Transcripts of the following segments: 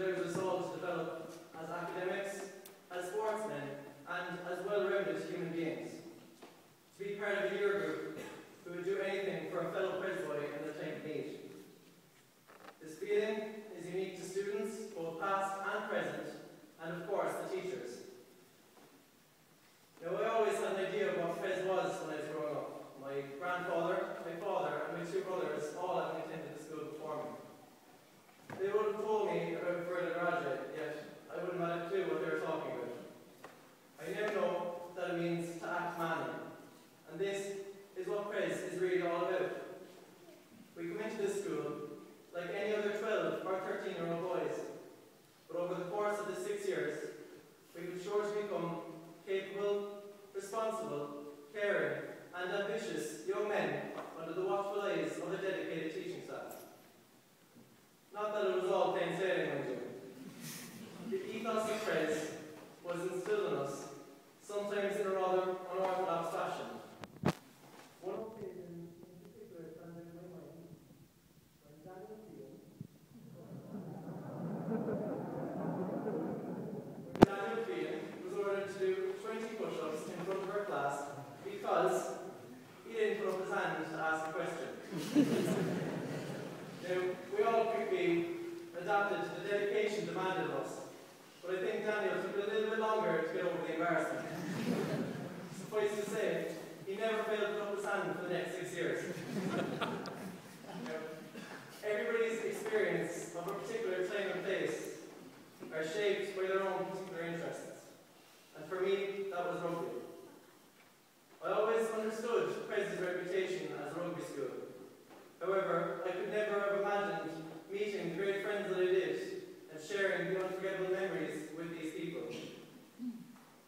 allows us all to develop as academics, as sportsmen, and as well-rounded human beings. To be part of a year group who would do anything for a fellow Pres boy in their time of need. This feeling is unique to students, both past and present, and of course the teachers. Now, I always had an idea of what Pres was when I was growing up. My grandfather, my father, and my two brothers all having attended the school before me. They would have told me about further graduate, yet I wouldn't have had a clue what they were talking about. I now know that it means to act manly, and this is what Pres is really all about. We come into this school like any other 12 or 13-year-old boys, but over the course of the 6 years, we would sure to become capable, responsible, caring, and ambitious young men under the watchful eyes of a dedicated teaching staff. Not that it was all plain sailing, mind you. The ethos of Pres was instilled in us, sometimes in a rather unorthodox fashion. One occasion in particular stands out in my mind when Daniel Field was ordered to do 20 push-ups in front of our class because he didn't put up his hand to ask a question. Now, we all quickly adapted to the dedication demanded of us, but I think Daniel took a little bit longer to get over the embarrassment. Suffice to say, he never failed to put up his hand for the next 6 years. Now, everybody's experience of a particular time and place are shaped by their own particular interests. And for me, that was rugby. I always understood Pres's reputation as a rugby school. However, I could never have imagined meeting the great friends that I did and sharing the unforgettable memories with these people.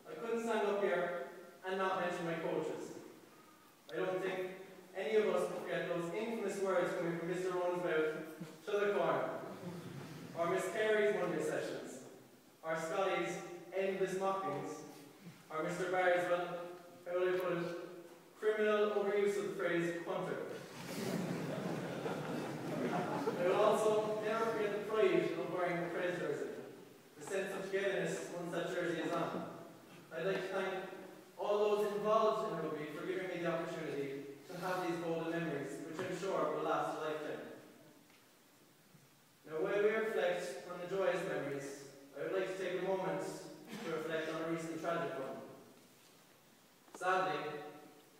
I couldn't stand up here and not mention my coaches. I don't think any of us can forget those infamous words coming from Mr. Rowan's mouth to the corner, or Miss Carey's Monday sessions, or Scotty's endless mockings, or Mr. Barry's, well, how will I put it, criminal overuse of the phrase punter. I will also never forget the pride of wearing the Pres jersey, the sense of togetherness once that jersey is on. I'd like to thank all those involved in rugby for giving me the opportunity to have these golden memories, which I'm sure will last a lifetime. Now, while we reflect on the joyous memories, I would like to take a moment to reflect on a recent tragic one. Sadly,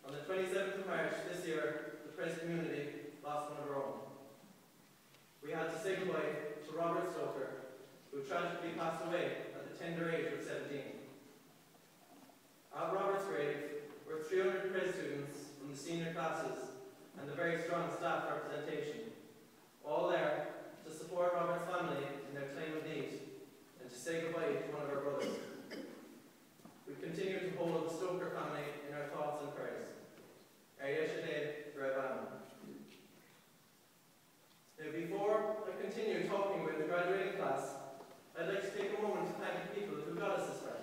on the 27th of March this year, the Pres community lost one of our own. We had to say goodbye to Robert Stoker, who tragically passed away at the tender age of 17. At Robert's grave were 300 Pres students from the senior classes and the very strong staff representation, all there to support Robert's family in their time of need and to say goodbye to one of our brothers. We continue to hold the Stoker family in our thoughts and prayers. Now, before I continue talking with the graduating class, I'd like to take a moment to thank the people who got us this far.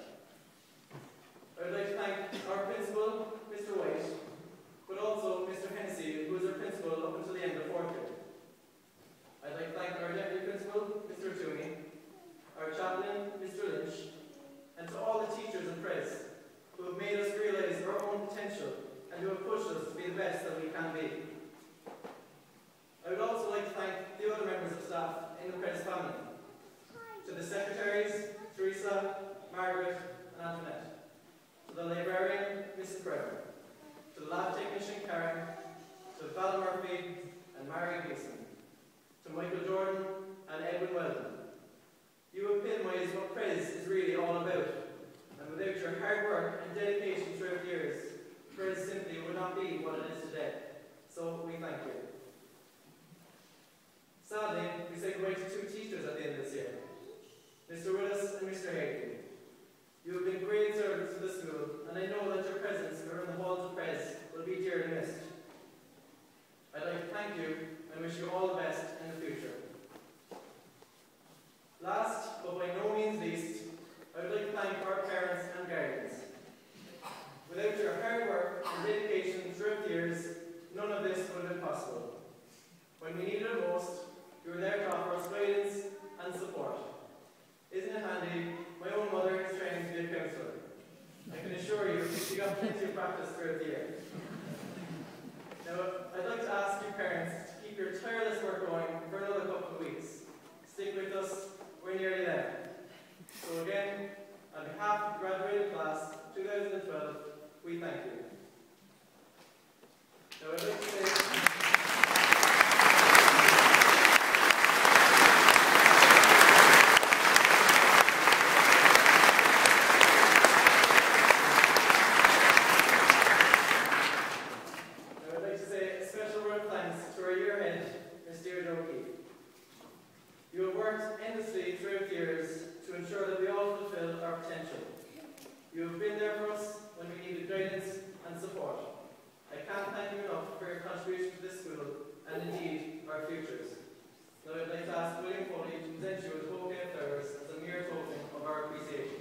I would like to thank our principal, Mr. White, but also Mr. Hennessy, who was our principal up until the end of fourth year. I'd like to thank our deputy principal, Mr. Toomey, our chaplain, Mr. Lynch, and to all the teachers and Pres who have made us realise our own potential and who have pushed us to be the best that we can be. I would also like to thank the other members of staff in the Pres family. To the secretaries, Teresa, Margaret, and Antoinette. To the librarian, Mrs. Brown. To the lab technician, Karen. To Val Murphy and Mary Gleason. To Michael Jordan and Edwin Weldon. You epitomise what Pres is really all about. And without your hard work and dedication throughout the years, Pres simply would not be what it is today. So we thank you. Sadly, we say goodbye to two teachers at the end of this year, Mr. Willis and Mr. Haley. You have been great servants to the school, and I know that your presence around the halls of Pres will be dearly missed. I'd like to thank you and wish you all the best in the future. Last, but by no means least, I would like to thank our parents and guardians. Without your hard work and dedication throughout the years, none of this would have been possible. When we needed it most, you were there to offer us guidance and support. worked endlessly throughout the years to ensure that we all fulfill our potential. You have been there for us when we needed guidance and support. I can't thank you enough for your contribution to this school and indeed our futures. Now I'd like to ask William Foley to present you with a bouquet of flowers as a mere token of our appreciation.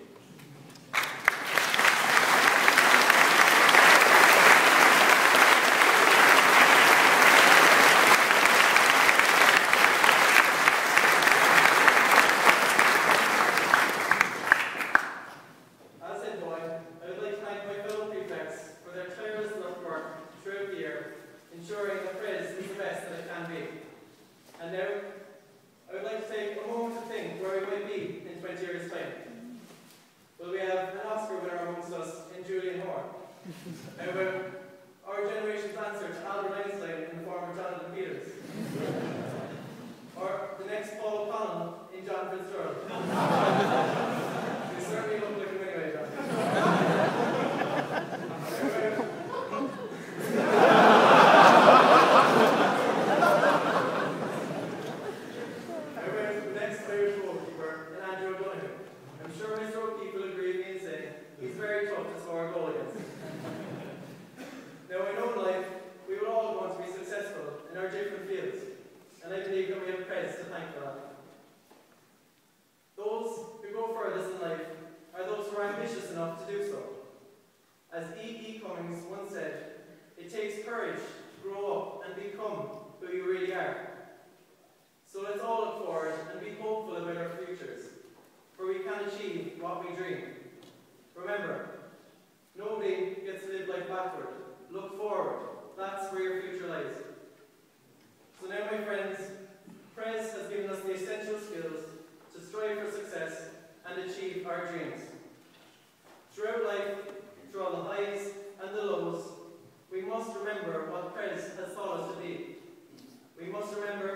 Ensuring that Prez is the best that it can be. And now, I would like to take a moment to think where we might be in 20 years' time. Well, we have an Oscar winner amongst us in Julian Hoare. However, our generation's answer to Albert Einstein in the form of Jonathan Peters. Or the next Paul O'Connell in John Fitzgerald. You certainly look like him anyway, John. Now, I know in life, we will all want to be successful in our different fields, and I believe that we have Prez to thank for that. Those who go furthest in life are those who are ambitious enough to do so. As E. Cummings once said, it takes courage to grow up and become who you really are. So let's all look forward and be hopeful about our futures, for we can achieve what we dream. Remember, nobody gets to live life backward. Look forward. That's where your future lies. So now, my friends, Prez has given us the essential skills to strive for success and achieve our dreams. Throughout life, through all the highs and the lows, we must remember what Prez has taught us to be. We must remember